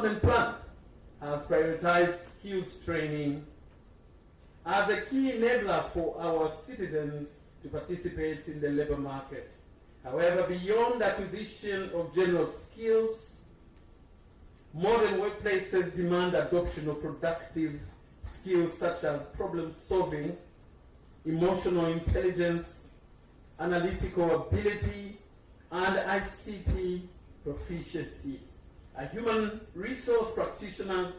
Development Plan has prioritized skills training as a key enabler for our citizens to participate in the labor market. However, beyond acquisition of general skills, modern workplaces demand adoption of productive skills such as problem solving, emotional intelligence, analytical ability, and ICT proficiency. As human resource practitioners,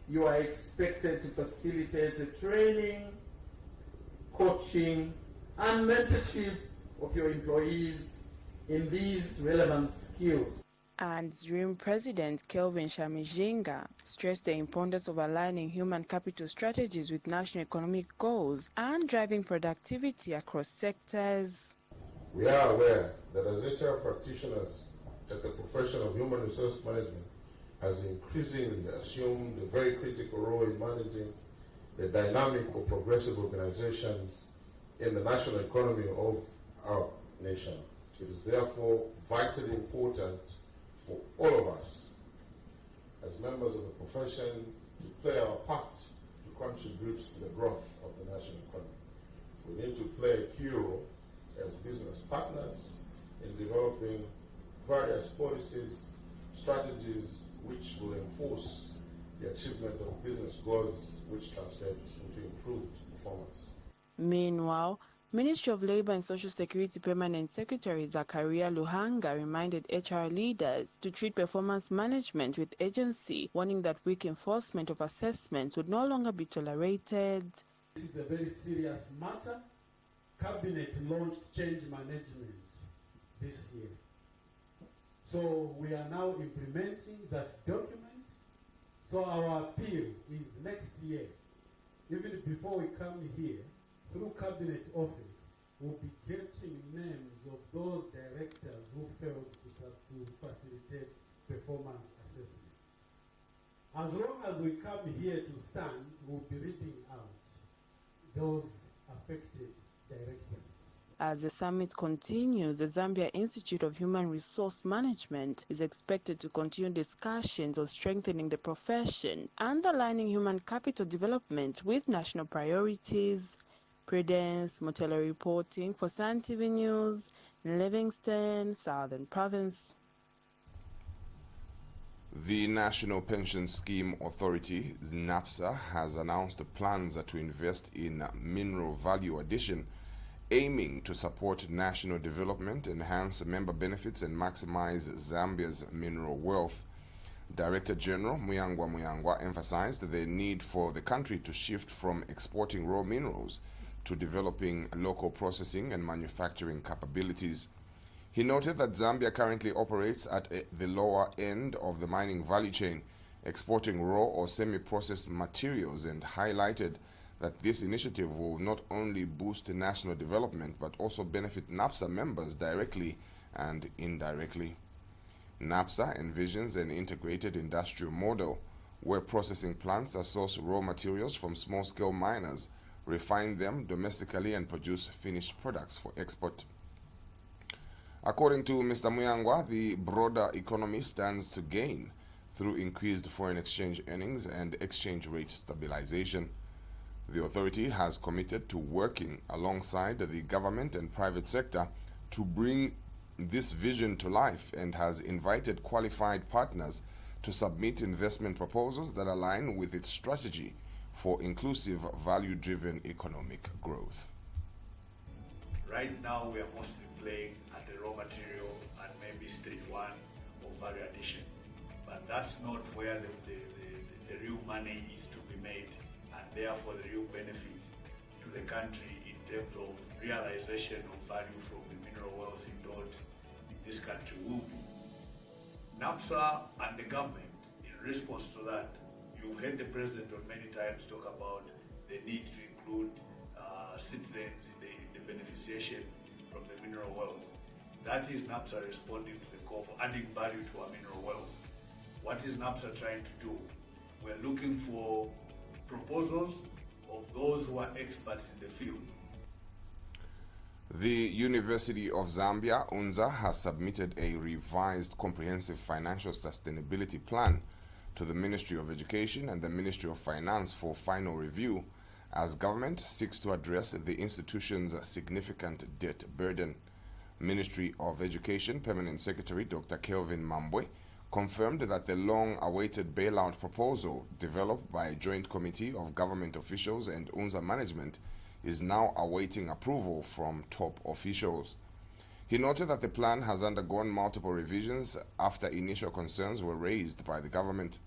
you are expected to facilitate the training, coaching, and mentorship of your employees in these relevant skills. And ZRIM President Kelvin Shamijinga stressed the importance of aligning human capital strategies with national economic goals and driving productivity across sectors. We are aware that as HR practitioners, that the profession of human resource management has increasingly assumed a very critical role in managing the dynamic of progressive organizations in the national economy of our nation. It is therefore vitally important for all of us as members of the profession to play our part to contribute to the growth of the national economy. We need to play a key role as business partners in developing various policies, strategies which will enforce the achievement of business goals which translate into improved performance. Meanwhile, Ministry of Labour and Social Security Permanent Secretary Zakaria Luhanga reminded HR leaders to treat performance management with agency, warning that weak enforcement of assessments would no longer be tolerated. This is a very serious matter. Cabinet launched change management this year. So we are now implementing that document. So our appeal is next year, even before we come here, through Cabinet Office, we'll be getting names of those directors who failed to facilitate performance assessments. As long as we come here to stand, we'll be reading out those affected directors. As the summit continues, the Zambia Institute of Human Resource Management is expected to continue discussions on strengthening the profession and aligning human capital development with national priorities. Prudence Motelo reporting for Sun TV News, Livingston, Southern Province. The National Pension Scheme Authority, NAPSA, has announced plans to invest in mineral value addition, aiming to support national development, enhance member benefits, and maximize Zambia's mineral wealth. Director General Muyangwa emphasized the need for the country to shift from exporting raw minerals to developing local processing and manufacturing capabilities. He noted that Zambia currently operates at the lower end of the mining value chain, exporting raw or semi-processed materials, and highlighted that this initiative will not only boost national development but also benefit NAPSA members directly and indirectly. NAPSA envisions an integrated industrial model where processing plants source raw materials from small-scale miners, refine them domestically, and produce finished products for export. According to Mr. Muyangwa, the broader economy stands to gain through increased foreign exchange earnings and exchange rate stabilization. The authority has committed to working alongside the government and private sector to bring this vision to life and has invited qualified partners to submit investment proposals that align with its strategy for inclusive, value-driven economic growth. Right now, we are mostly playing at the raw material and maybe stage one of value addition. But that's not where the real money is to be made, and therefore the real benefit to the country in terms of realization of value from the mineral wealth endowed in this country will be. NAPSA and the government, in response to that, you've heard the president on many times talk about the need to include citizens in the beneficiation from the mineral wealth. That is NAPSA responding to the call for adding value to our mineral wealth. What is NAPSA trying to do? We're looking for proposals of those who are experts in the field. The University of Zambia, UNZA, has submitted a revised comprehensive financial sustainability plan to the Ministry of Education and the Ministry of Finance for final review as government seeks to address the institution's significant debt burden. Ministry of Education Permanent Secretary Dr. Kelvin Mambwe confirmed that the long-awaited bailout proposal developed by a joint committee of government officials and UNZA management is now awaiting approval from top officials. He noted that the plan has undergone multiple revisions after initial concerns were raised by the government.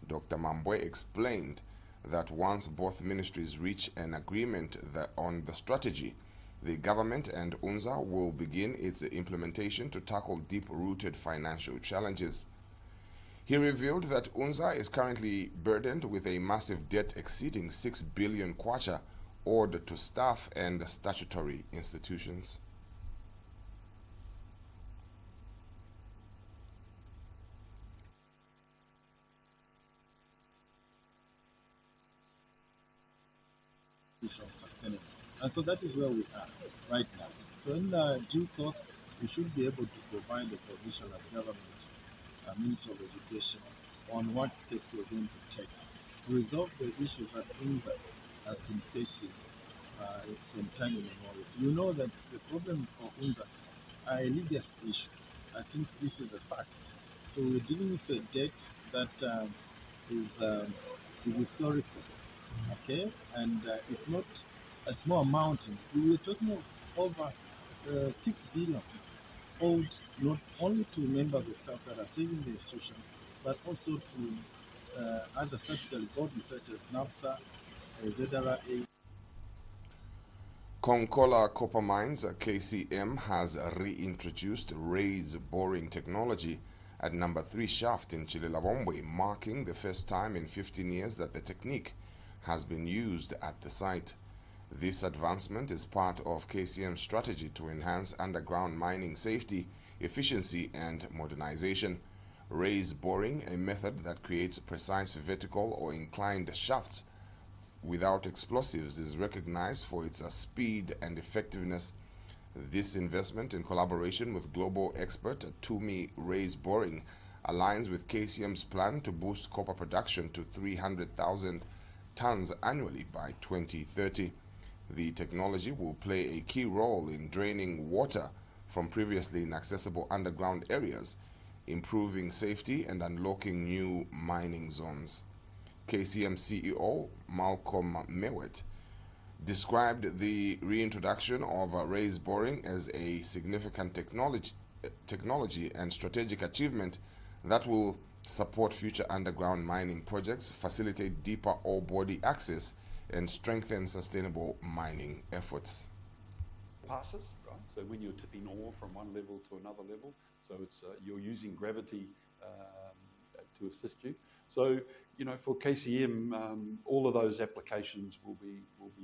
Dr. Mambwe explained that once both ministries reach an agreement on the strategy, the government and UNZA will begin its implementation to tackle deep-rooted financial challenges. He revealed that UNZA is currently burdened with a massive debt exceeding 6 billion kwacha owed to staff and statutory institutions. Sustainable. And so that is where we are right now. So in due course, we should be able to provide a position as government, Ministry of Education, on what steps we're going to take to resolve the issues that UNZA has been facing from time immemorial. You know that the problems of UNZA are a legacy issue. I think this is a fact. So we're dealing with a debt that is historical, okay, and it's not a small mountain. We were talking of over 6 billion owed not only to members of staff that are serving the institution, but also to other statutory bodies such as NABSA, ZRA. Konkola Copper Mines, KCM, has reintroduced raise boring technology at number 3 shaft in Chilelabombe, marking the first time in 15 years that the technique has been used at the site. This advancement is part of KCM's strategy to enhance underground mining safety, efficiency, and modernization. Raise boring, a method that creates precise vertical or inclined shafts without explosives, is recognized for its speed and effectiveness. This investment, in collaboration with global expert Tumi Raise Boring, aligns with KCM's plan to boost copper production to 300,000 tons annually by 2030. The technology will play a key role in draining water from previously inaccessible underground areas, improving safety and unlocking new mining zones. KCM CEO Malcolm Mewet described the reintroduction of raise boring as a significant technology and strategic achievement that will support future underground mining projects, facilitate deeper ore body access, and strengthen sustainable mining efforts. Passes, right? So when you're tipping ore from one level to another level, so it's you're using gravity to assist you. So, you know, for KCM, all of those applications will be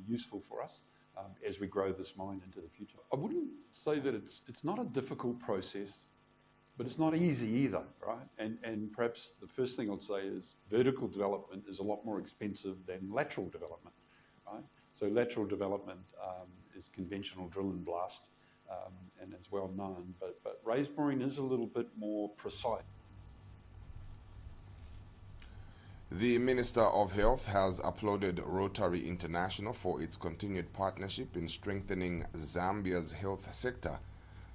useful for us as we grow this mine into the future. I wouldn't say that it's not a difficult process, but it's not easy either, right? And perhaps the first thing I'd say is vertical development is a lot more expensive than lateral development, right? So lateral development is conventional drill and blast, and it's well known, but raise boring is a little bit more precise. The Minister of Health has applauded Rotary International for its continued partnership in strengthening Zambia's health sector,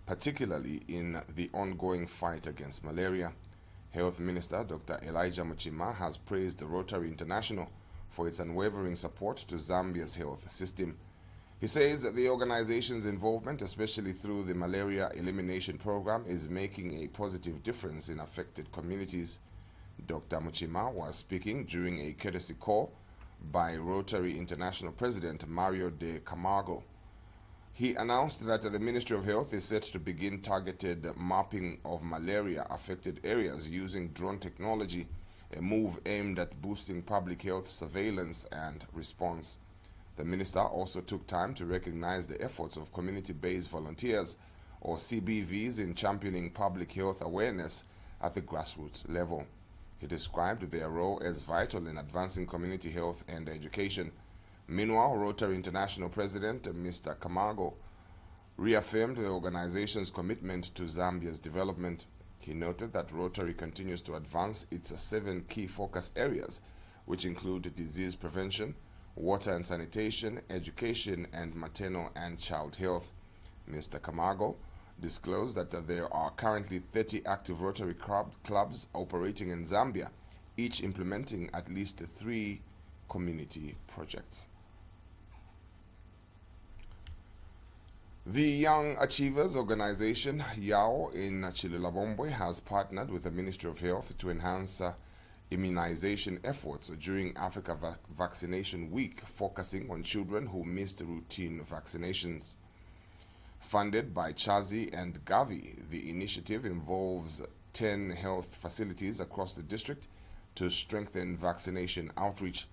particularly in the ongoing fight against malaria. Health Minister Dr. Elijah Muchima has praised Rotary International for its unwavering support to Zambia's health system. He says the organization's involvement, especially through the malaria elimination program, is making a positive difference in affected communities. Dr. Muchima was speaking during a courtesy call by Rotary International President Mario de Camargo. He announced that the Ministry of Health is set to begin targeted mapping of malaria-affected areas using drone technology, a move aimed at boosting public health surveillance and response. The minister also took time to recognize the efforts of community-based volunteers, or CBVs, in championing public health awareness at the grassroots level. He described their role as vital in advancing community health and education. Meanwhile, Rotary International President Mr. Camargo reaffirmed the organization's commitment to Zambia's development. He noted that Rotary continues to advance its 7 key focus areas, which include disease prevention, water and sanitation, education, and maternal and child health. Mr. Kamago disclosed that there are currently 30 active Rotary clubs operating in Zambia, each implementing at least 3 community projects. The Young Achievers organization, YAO, in Chililabombwe has partnered with the Ministry of Health to enhance immunization efforts during Africa Vaccination Week, focusing on children who missed routine vaccinations. Funded by Chazi and Gavi, the initiative involves 10 health facilities across the district to strengthen vaccination outreach.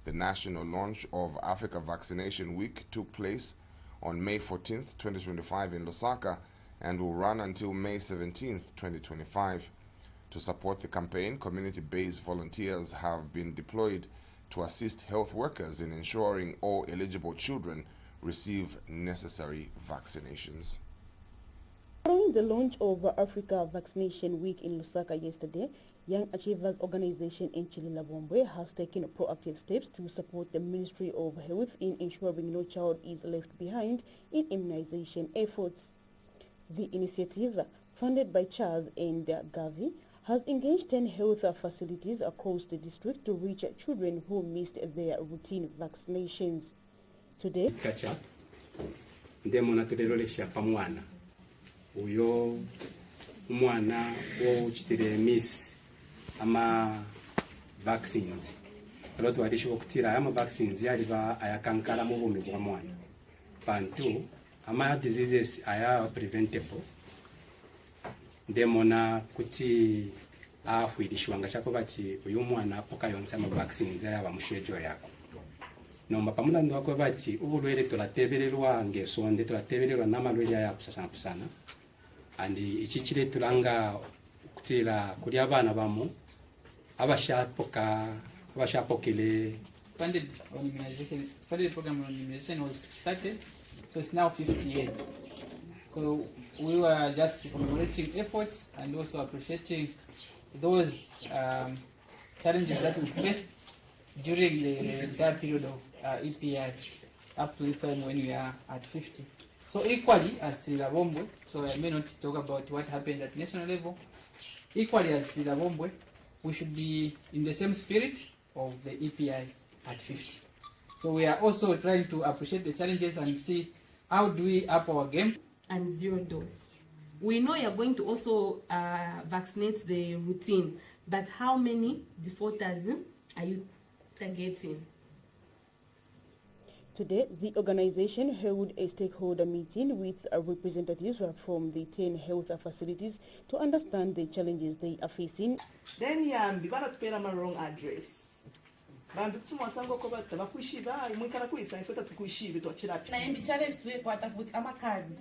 The national launch of Africa Vaccination Week took place on May 14th, 2025 in Lusaka and will run until May 17th, 2025. To support the campaign, community-based volunteers have been deployed to assist health workers in ensuring all eligible children receive necessary vaccinations. Following the launch of Africa Vaccination Week in Lusaka yesterday, Young Achievers organization in Chililabombwe has taken proactive steps to support the Ministry of Health in ensuring no child is left behind in immunization efforts. The initiative, funded by Charles and Gavi, has engaged 10 health facilities across the district to reach children who missed their routine vaccinations. Today, uyo umwana wo chitire miss ama vaccines alo twadishi okutira ama vaccines yaliba ayakankala mu bumi bwa mwana bantu ama diseases aya preventable ndemona kuti afuidishwanga chako bati uyu mwana apoka yonse ama vaccines yaba mushejo yako nomba pamulandu wako bati ubulwele tolatebererwa ngesonde tolatebererwa namalwele ya kusasana andi ichichire tulanga kutira kuli abana bamu abashapokele funded program on immunization was started, so it's now 50 years. So we were just commemorating efforts and also appreciating those challenges that we faced during the entire period of EPI up to this time when we are at 50. So equally as Chililabombwe, so I may not talk about what happened at national level, equally as Chililabombwe, we should be in the same spirit of the EPI at 50. So we are also trying to appreciate the challenges and see how do we up our game. And 0 dose. We know you're going to also vaccinate the routine, but how many defaulters are you targeting? Today, the organization held a stakeholder meeting with representatives from the 10 health facilities to understand the challenges they are facing. Then yambi banatupera ma wrong address. Bantu tumwasango ko bataba kwishiba imwikara kwisa ifota tukushibe twachira. Na yambi challenge tuwe kwata futhi ama cards.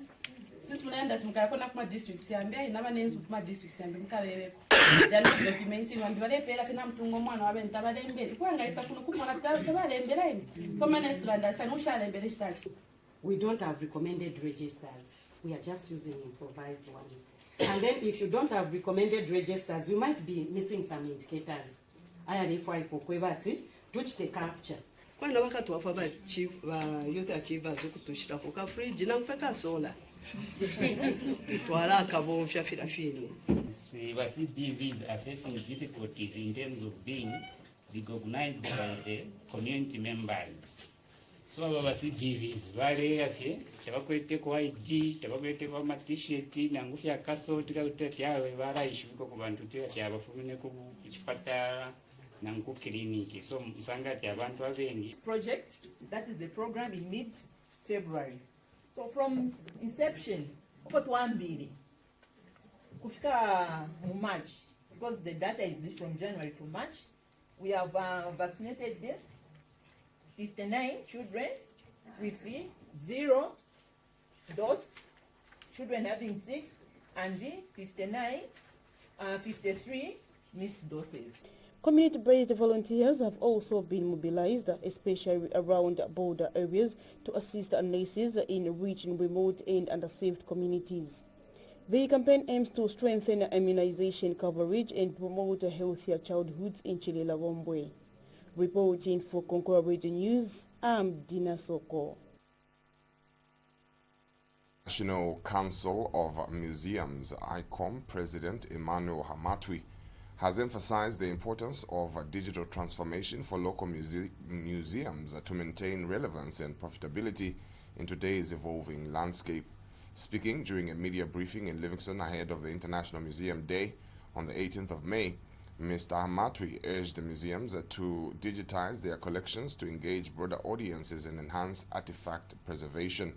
Since munaenda tumukakona kuma district yambia inaba nenzu kuma district yambi mukabebeko. Yalo documenting wambi balepera fina mtungo mwana wabe ntabalembele. Kwanga isa kuno kumwana tabalembele imi. Koma nesulanda shanu ushalembele shitachi. We don't have recommended registers. We are just using improvised ones. And then if you don't have recommended registers, you might be missing some indicators. Aya nifwa ipokwebati, touch the capture. Kwanda wakati wafa ba chief youth achievers ukutushira kwa fridge na mfeka sola. Twala kabonsha firafini. CBVs are facing difficulties in terms of being recognized by the community members. So our CBVs vale yake tabakwete kwa ID, tabakwete kwa t-shirt nangufi akaso tikakutete yawe bara ishubiko ku bantu tikati abafumine ku chipatara nangu clinic. So msangati abantu abengi. Project, that is the program in mid-February. So from inception, up to 1 billion. Kufika March, because the data is from January to March, we have vaccinated there 59 children with 0 dose, children having 6, and 53 missed doses. Community-based volunteers have also been mobilized, especially around border areas, to assist nurses in reaching remote and underserved communities. The campaign aims to strengthen immunization coverage and promote healthier childhoods in Chilila-Wombwe. Reporting for Concord Radio News, I'm Dina Soko. National Council of Museums, ICOM President Emmanuel Hamatwi, has emphasized the importance of digital transformation for local museums to maintain relevance and profitability in today's evolving landscape. Speaking during a media briefing in Livingston ahead of the International Museum Day on the 18th of May, Mr. Hamatwi urged the museums to digitize their collections to engage broader audiences and enhance artifact preservation.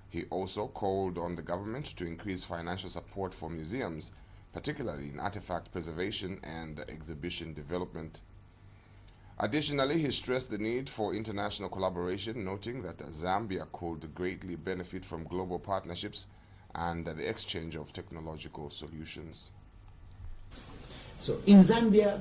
He also called on the government to increase financial support for museums, particularly in artifact preservation and exhibition development. Additionally, he stressed the need for international collaboration, noting that Zambia could greatly benefit from global partnerships and the exchange of technological solutions. So in Zambia,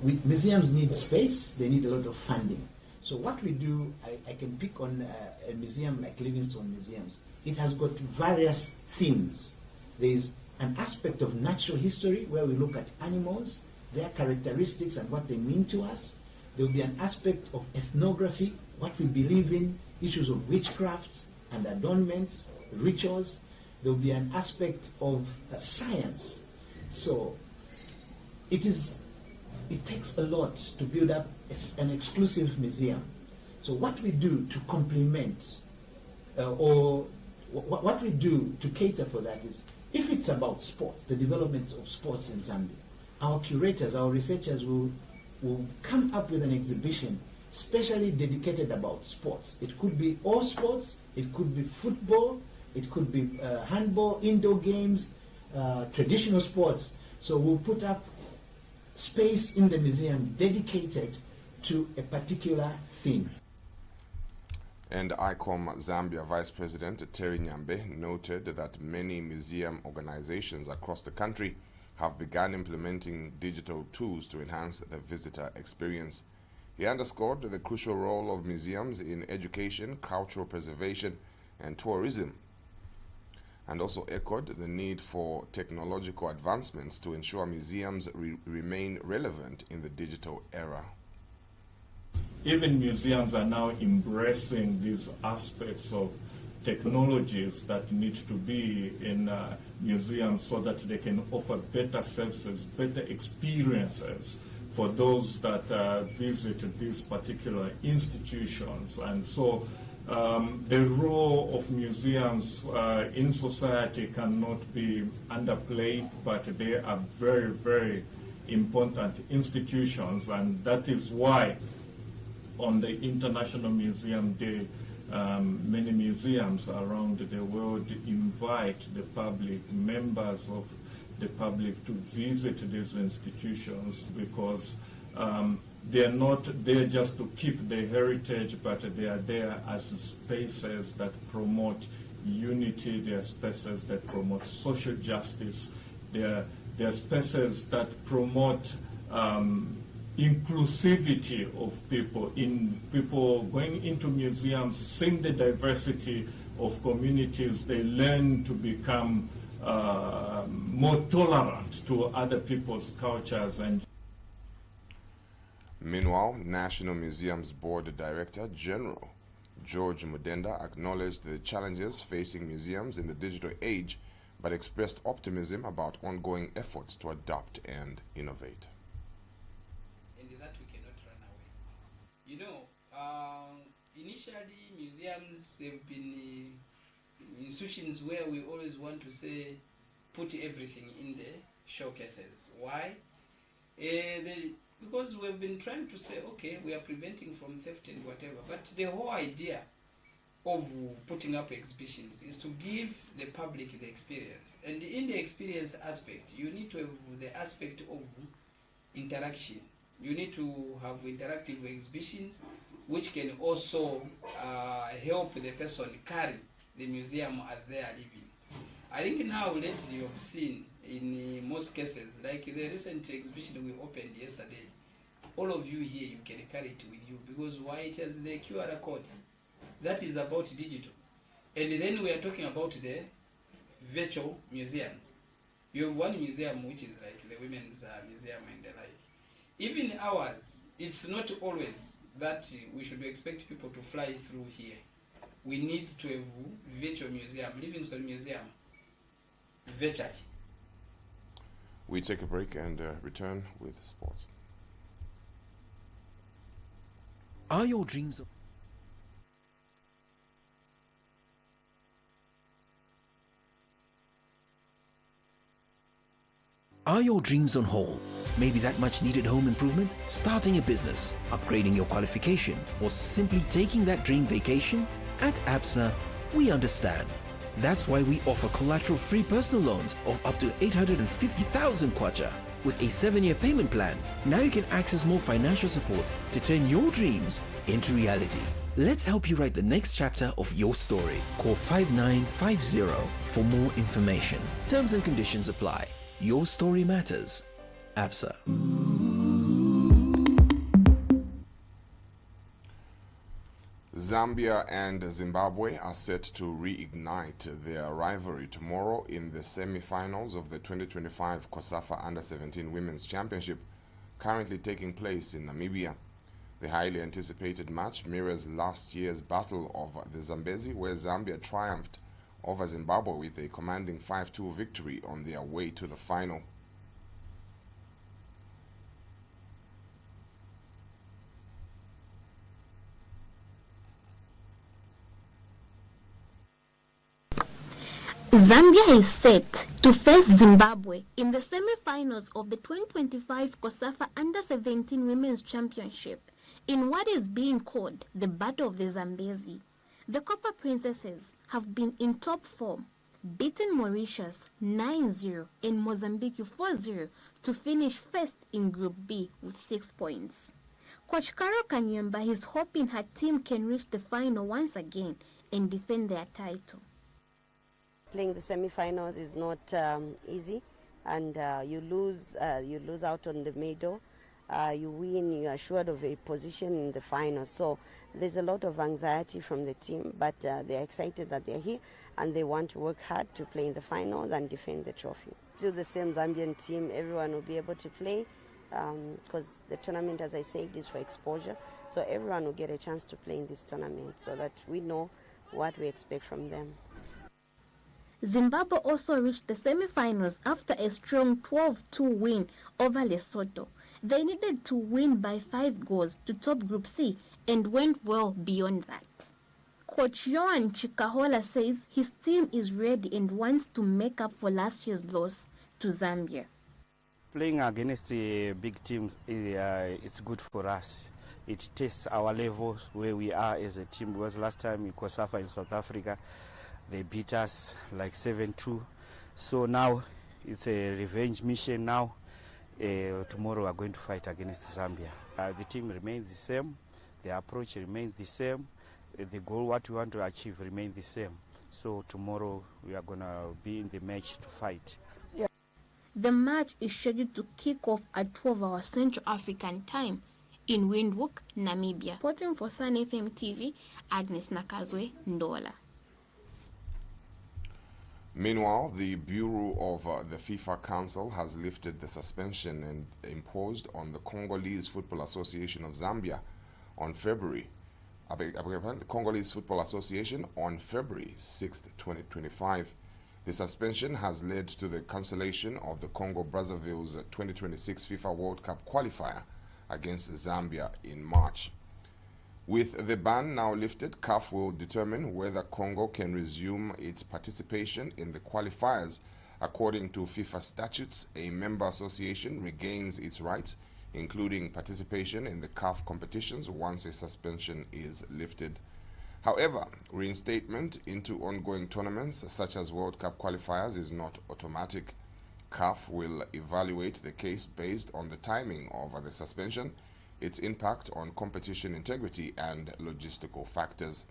museums need space, they need a lot of funding. So what we do, I can pick on a museum like Livingstone Museums. It has got various themes. There is an aspect of natural history where we look at animals, their characteristics and what they mean to us. There will be an aspect of ethnography, what we believe in, issues of witchcraft and adornments, rituals. There will be an aspect of science. So it takes a lot to build up an exclusive museum. So what we do to complement or what we do to cater for that is, if it's about sports, the development of sports in Zambia, our curators, our researchers will come up with an exhibition specially dedicated about sports. It could be all sports, it could be football, it could be handball, indoor games, traditional sports. So we'll put up space in the museum dedicated to a particular theme. And ICOM Zambia Vice President Terry Nyambe noted that many museum organizations across the country have begun implementing digital tools to enhance the visitor experience. He underscored the crucial role of museums in education, cultural preservation, and tourism, and also echoed the need for technological advancements to ensure museums remain relevant in the digital era. Even museums are now embracing these aspects of technologies that need to be in museums so that they can offer better services, better experiences for those that visit these particular institutions. And so the role of museums in society cannot be underplayed, but they are very, very important institutions, and that is why on the International Museum Day, many museums around the world invite the public, members of the public, to visit these institutions, because they are not there just to keep the heritage, but they are there as spaces that promote unity, they are spaces that promote social justice, they are spaces that promote inclusivity of people, in people going into museums, seeing the diversity of communities. They learn to become more tolerant to other people's cultures. And meanwhile, National Museums Board Director General George Mudenda acknowledged the challenges facing museums in the digital age, but expressed optimism about ongoing efforts to adapt and innovate. You know, initially museums have been institutions where we always want to say, put everything in the showcases. Why? Because we've been trying to say, okay, we are preventing from theft and whatever, but the whole idea of putting up exhibitions is to give the public the experience. And in the experience aspect, you need to have the aspect of interaction. You need to have interactive exhibitions which can also help the person carry the museum as they are living. I think now lately you've seen in most cases, like the recent exhibition we opened yesterday, all of you here, you can carry it with you, because why? It has the QR code. That is about digital. And then we are talking about the virtual museums. You have one museum which is like the women's museum and the like. Even ours, it's not always that we should expect people to fly through here. We need to have virtual museum, Livingstone Museum, virtually. We take a break and return with sports. Are your dreams on hold? Maybe that much needed home improvement, starting a business, upgrading your qualification, or simply taking that dream vacation? At ABSA, we understand. That's why we offer collateral-free personal loans of up to 850,000 kwacha. With a 7-year payment plan, now you can access more financial support to turn your dreams into reality. Let's help you write the next chapter of your story. Call 5950 for more information. Terms and conditions apply. Your story matters. ABSA. Zambia and Zimbabwe are set to reignite their rivalry tomorrow in the semi-finals of the 2025 COSAFA Under-17 Women's Championship, currently taking place in Namibia. The highly anticipated match mirrors last year's Battle of the Zambezi, where Zambia triumphed over Zimbabwe with a commanding 5-2 victory on their way to the final. Zambia is set to face Zimbabwe in the semi-finals of the 2025 COSAFA Under-17 Women's Championship in what is being called the Battle of the Zambezi. The Copper Princesses have been in top form, beating Mauritius 9-0 and Mozambique 4-0 to finish first in Group B with 6 points. Coach Carol Kanyemba is hoping her team can reach the final once again and defend their title. Playing the semi-finals is not easy, and you lose out on the middle. You win, you are assured of a position in the final. So there's a lot of anxiety from the team, but they're excited that they're here and they want to work hard to play in the finals and defend the trophy. Still the same Zambian team, everyone will be able to play because the tournament, as I said, is for exposure. So everyone will get a chance to play in this tournament so that we know what we expect from them. Zimbabwe also reached the semi-finals after a strong 12-2 win over Lesotho. They needed to win by 5 goals to top Group C and went well beyond that. Coach Johan Chikahola says his team is ready and wants to make up for last year's loss to Zambia. Playing against big teams, it's good for us. It tests our levels where we are as a team, because last time in COSAFA in South Africa, they beat us like 7-2. So now it's a revenge mission now. Tomorrow we are going to fight against Zambia. The team remains the same. The approach remains the same. The goal, what we want to achieve, remains the same. So tomorrow we are going to be in the match to fight. The match is scheduled to kick off at 12 hours Central African time in Windhoek, Namibia. Reporting for Sun FM TV, Agnes Nakazwe Ndola. Meanwhile, the Bureau of the FIFA Council has lifted the suspension and imposed on the Congolese Football Association of Zambia on February. The Congolese Football Association on February 6, 2025. The suspension has led to the cancellation of the Congo-Brazzaville's 2026 FIFA World Cup qualifier against Zambia in March. With the ban now lifted, CAF will determine whether Congo can resume its participation in the qualifiers. According to FIFA statutes, a member association regains its rights, including participation in the CAF competitions once a suspension is lifted. However, reinstatement into ongoing tournaments such as World Cup qualifiers is not automatic. CAF will evaluate the case based on the timing of the suspension, its impact on competition integrity and logistical factors.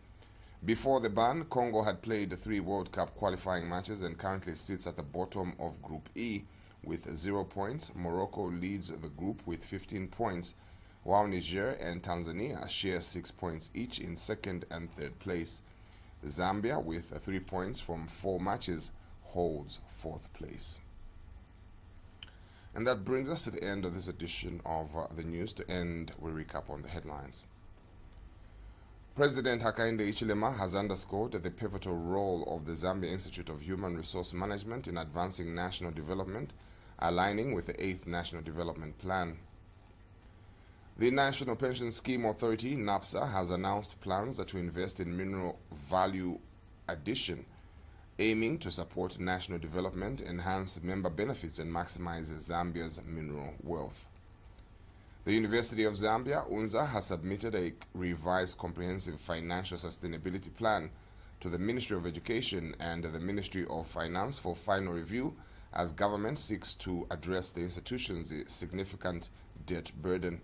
Before the ban, Congo had played 3 World Cup qualifying matches and currently sits at the bottom of Group E with 0 points. Morocco leads the group with 15 points, while Niger and Tanzania share 6 points each in 2nd and 3rd place. Zambia, with 3 points from 4 matches, holds 4th place. And that brings us to the end of this edition of the news. To end, we recap on the headlines. President Hakainde Hichilema has underscored the pivotal role of the Zambia Institute of Human Resource Management in advancing national development, aligning with the 8th National Development Plan. The National Pension Scheme Authority, NAPSA, has announced plans to invest in mineral value addition, aiming to support national development, enhance member benefits, and maximize Zambia's mineral wealth. The University of Zambia, UNZA, has submitted a revised comprehensive financial sustainability plan to the Ministry of Education and the Ministry of Finance for final review as government seeks to address the institution's significant debt burden.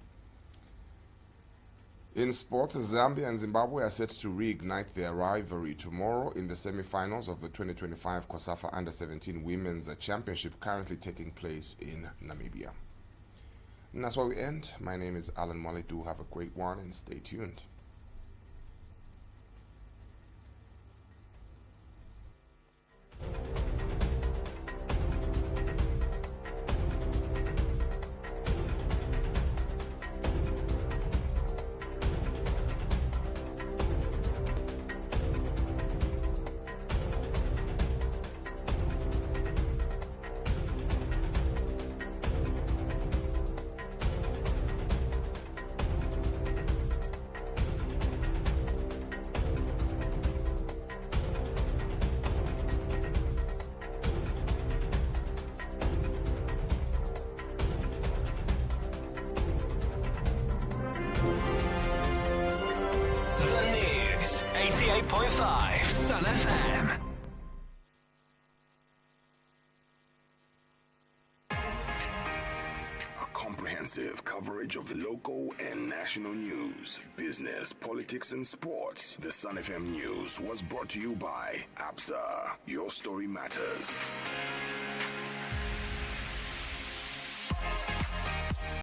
In sports, Zambia and Zimbabwe are set to reignite their rivalry tomorrow in the semi-finals of the 2025 COSAFA Under-17 Women's Championship currently taking place in Namibia. And that's where we end. My name is Alan Molly. Do have a great one and stay tuned. The News, 88.5 Sun FM. Comprehensive coverage of local and national news, business, politics, and sports. The Sun FM News was brought to you by ABSA. Your story matters.